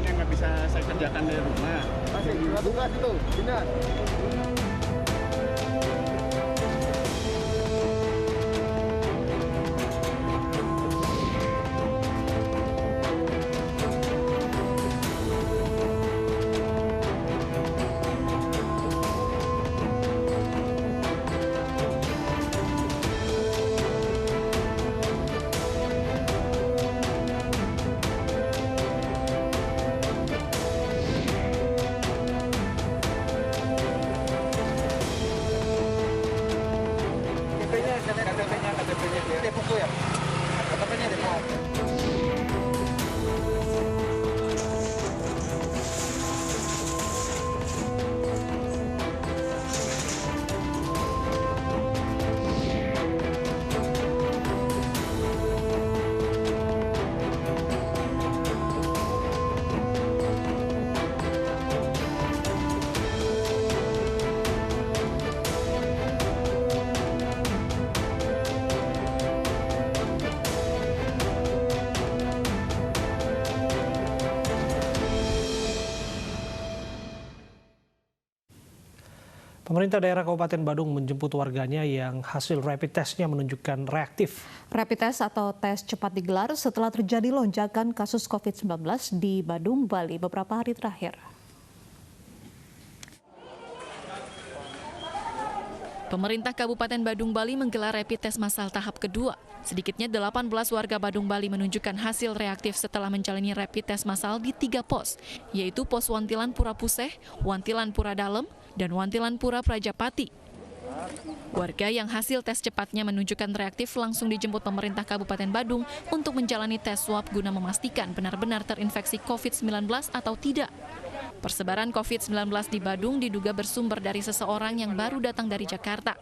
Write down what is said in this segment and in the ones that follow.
pekerjaan yang nggak bisa saya kerjakan dari rumah. Masih tugas itu, dinas. KTP-nya Depok ya? KTP-nya Depok. Pemerintah daerah Kabupaten Badung menjemput warganya yang hasil rapid testnya menunjukkan reaktif. Rapid test atau tes cepat digelar setelah terjadi lonjakan kasus COVID-19 di Badung, Bali beberapa hari terakhir. Pemerintah Kabupaten Badung, Bali menggelar rapid test massal tahap kedua. Sedikitnya 18 warga Badung, Bali menunjukkan hasil reaktif setelah menjalani rapid test massal di 3 pos, yaitu pos Wantilan Pura Puseh, Wantilan Pura Dalem, dan Wantilan Pura Prajapati. Warga yang hasil tes cepatnya menunjukkan reaktif langsung dijemput pemerintah Kabupaten Badung untuk menjalani tes swab guna memastikan benar-benar terinfeksi COVID-19 atau tidak. Persebaran COVID-19 di Badung diduga bersumber dari seseorang yang baru datang dari Jakarta.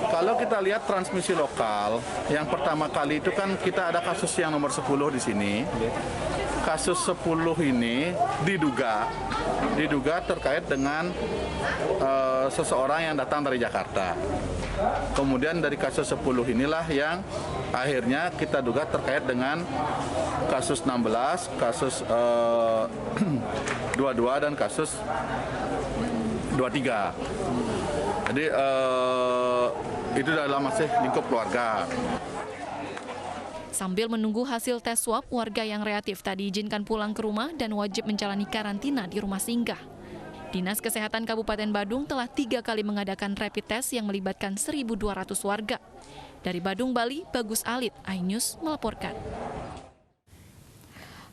Kalau kita lihat transmisi lokal, yang pertama kali itu kan kita ada kasus yang nomor 10 di sini. Kasus 10 ini diduga terkait dengan seseorang yang datang dari Jakarta. Kemudian dari kasus 10 inilah yang akhirnya kita duga terkait dengan kasus 16, kasus 22 dan kasus 23. Jadi itu dalam masih lingkup keluarga. Sambil menunggu hasil tes swab, warga yang reaktif tak diizinkan pulang ke rumah dan wajib menjalani karantina di rumah singgah. Dinas Kesehatan Kabupaten Badung telah 3 kali mengadakan rapid test yang melibatkan 1.200 warga. Dari Badung, Bali, Bagus Alit, iNews melaporkan.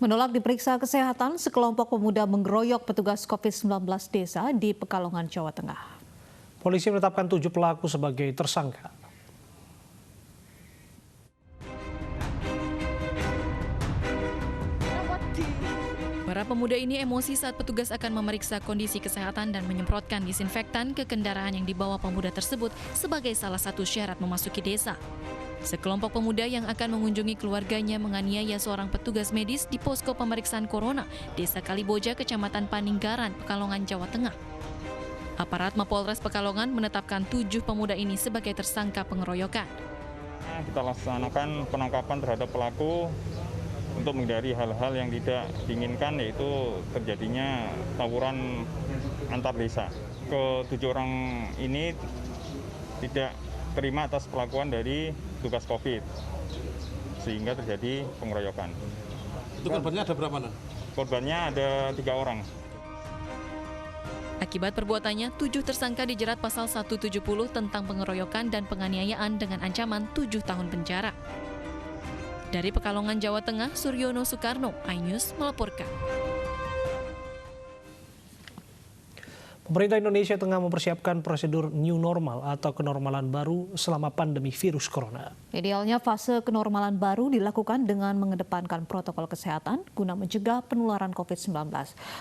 Menolak diperiksa kesehatan, sekelompok pemuda menggeroyok petugas COVID-19 desa di Pekalongan, Jawa Tengah. Polisi menetapkan 7 pelaku sebagai tersangka. Para pemuda ini emosi saat petugas akan memeriksa kondisi kesehatan dan menyemprotkan disinfektan ke kendaraan yang dibawa pemuda tersebut sebagai salah satu syarat memasuki desa. Sekelompok pemuda yang akan mengunjungi keluarganya menganiaya seorang petugas medis di posko pemeriksaan corona Desa Kaliboja, Kecamatan Paninggaran, Pekalongan, Jawa Tengah. Aparat Mapolres Pekalongan menetapkan 7 pemuda ini sebagai tersangka pengeroyokan. Kita laksanakan penangkapan terhadap pelaku untuk menghindari hal-hal yang tidak diinginkan, yaitu terjadinya tawuran antar desa. Ke-7 orang ini tidak terima atas perlakuan dari tugas COVID, sehingga terjadi pengeroyokan. Itu korbannya ada berapa, Nan? Korbannya ada 3 orang. Akibat perbuatannya, 7 tersangka dijerat pasal 170 tentang pengeroyokan dan penganiayaan dengan ancaman 7 tahun penjara. Dari Pekalongan, Jawa Tengah, Suryono Soekarno, iNews melaporkan. Pemerintah Indonesia tengah mempersiapkan prosedur new normal atau kenormalan baru selama pandemi virus corona. Idealnya fase kenormalan baru dilakukan dengan mengedepankan protokol kesehatan guna mencegah penularan COVID-19.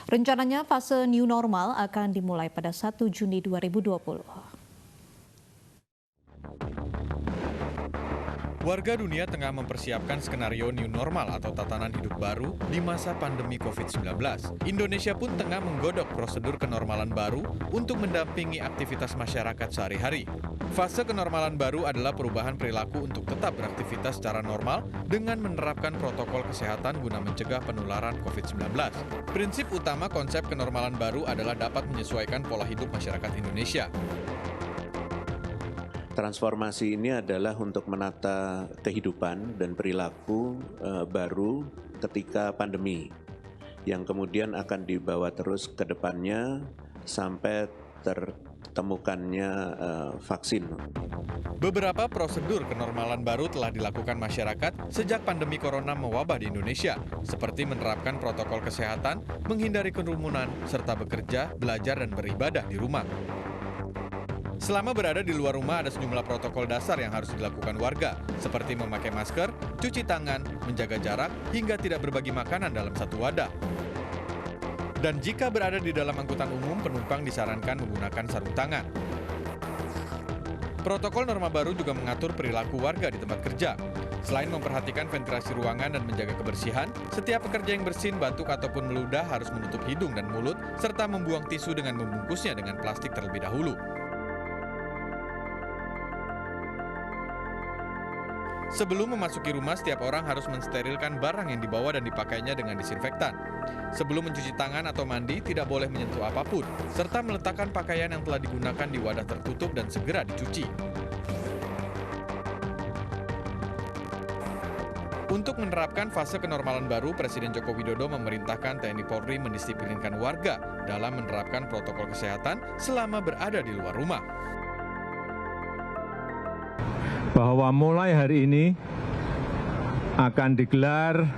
Rencananya fase new normal akan dimulai pada 1 Juni 2020. Warga dunia tengah mempersiapkan skenario new normal atau tatanan hidup baru di masa pandemi COVID-19. Indonesia pun tengah menggodok prosedur kenormalan baru untuk mendampingi aktivitas masyarakat sehari-hari. Fase kenormalan baru adalah perubahan perilaku untuk tetap beraktivitas secara normal dengan menerapkan protokol kesehatan guna mencegah penularan COVID-19. Prinsip utama konsep kenormalan baru adalah dapat menyesuaikan pola hidup masyarakat Indonesia. Transformasi ini adalah untuk menata kehidupan dan perilaku baru ketika pandemi, yang kemudian akan dibawa terus ke depannya sampai tertemukannya vaksin. Beberapa prosedur kenormalan baru telah dilakukan masyarakat sejak pandemi corona mewabah di Indonesia, seperti menerapkan protokol kesehatan, menghindari kerumunan, serta bekerja, belajar, dan beribadah di rumah. Selama berada di luar rumah ada sejumlah protokol dasar yang harus dilakukan warga, seperti memakai masker, cuci tangan, menjaga jarak, hingga tidak berbagi makanan dalam satu wadah. Dan jika berada di dalam angkutan umum, penumpang disarankan menggunakan sarung tangan. Protokol norma baru juga mengatur perilaku warga di tempat kerja. Selain memperhatikan ventilasi ruangan dan menjaga kebersihan, setiap pekerja yang bersin, batuk, ataupun meludah harus menutup hidung dan mulut, serta membuang tisu dengan membungkusnya dengan plastik terlebih dahulu. Sebelum memasuki rumah, setiap orang harus mensterilkan barang yang dibawa dan dipakainya dengan disinfektan. Sebelum mencuci tangan atau mandi, tidak boleh menyentuh apapun, serta meletakkan pakaian yang telah digunakan di wadah tertutup dan segera dicuci. Untuk menerapkan fase kenormalan baru, Presiden Joko Widodo memerintahkan TNI Polri mendisiplinkan warga dalam menerapkan protokol kesehatan selama berada di luar rumah. Bahwa mulai hari ini akan digelar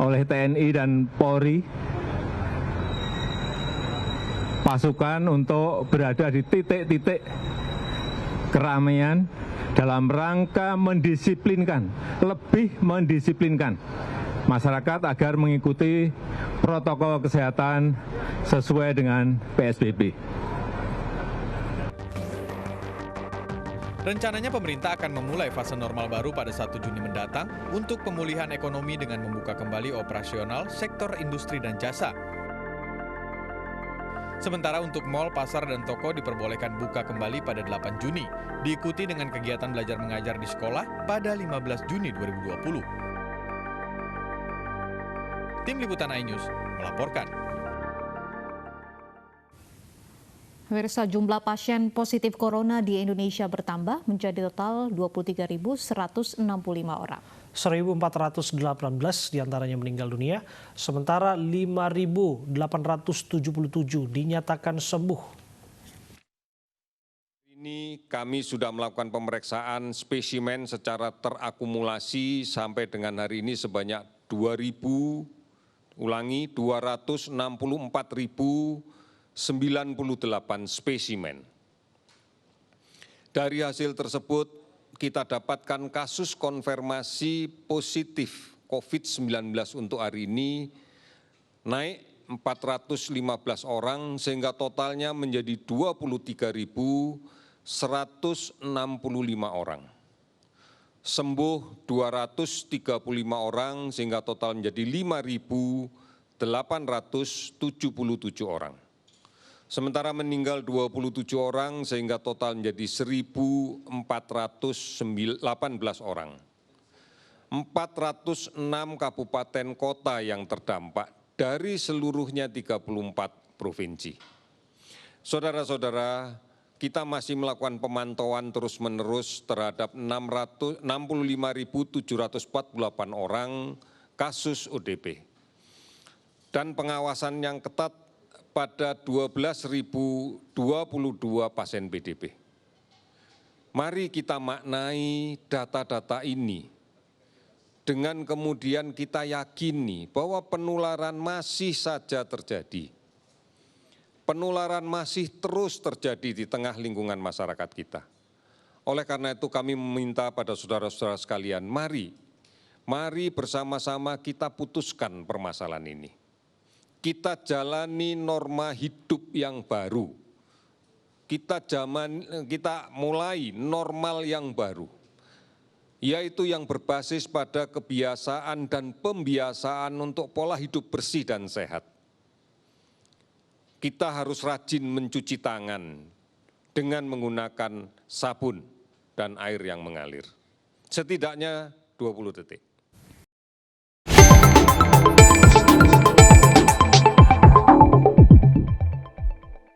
oleh TNI dan Polri pasukan untuk berada di titik-titik keramaian dalam rangka mendisiplinkan, lebih mendisiplinkan masyarakat agar mengikuti protokol kesehatan sesuai dengan PSBB. Rencananya pemerintah akan memulai fase normal baru pada 1 Juni mendatang untuk pemulihan ekonomi dengan membuka kembali operasional sektor industri dan jasa. Sementara untuk mal, pasar, dan toko diperbolehkan buka kembali pada 8 Juni, diikuti dengan kegiatan belajar mengajar di sekolah pada 15 Juni 2020. Tim Liputan iNews melaporkan. Pemirsa, jumlah pasien positif corona di Indonesia bertambah menjadi total 23.165 orang. 1.418 diantaranya meninggal dunia, sementara 5.877 dinyatakan sembuh. Ini kami sudah melakukan pemeriksaan spesimen secara terakumulasi sampai dengan hari ini sebanyak 264.098 spesimen. Dari hasil tersebut kita dapatkan kasus konfirmasi positif COVID-19 untuk hari ini naik 415 orang sehingga totalnya menjadi 23.165 orang. Sembuh 235 orang sehingga total menjadi 5.877 orang. Sementara meninggal 27 orang sehingga total menjadi 1.418 orang. 406 kabupaten kota yang terdampak dari seluruhnya 34 provinsi. Saudara-saudara, kita masih melakukan pemantauan terus-menerus terhadap 65.748 orang kasus ODP. Dan pengawasan yang ketat pada 12.022 pasien PDP. Mari kita maknai data-data ini dengan kemudian kita yakini bahwa penularan masih saja terjadi. Penularan masih terus terjadi di tengah lingkungan masyarakat kita. Oleh karena itu kami meminta pada saudara-saudara sekalian, mari bersama-sama kita putuskan permasalahan ini. Kita jalani norma hidup yang baru. Kita mulai normal yang baru. yaitu yang berbasis pada kebiasaan dan pembiasaan untuk pola hidup bersih dan sehat. Kita harus rajin mencuci tangan dengan menggunakan sabun dan air yang mengalir. Setidaknya 20 detik.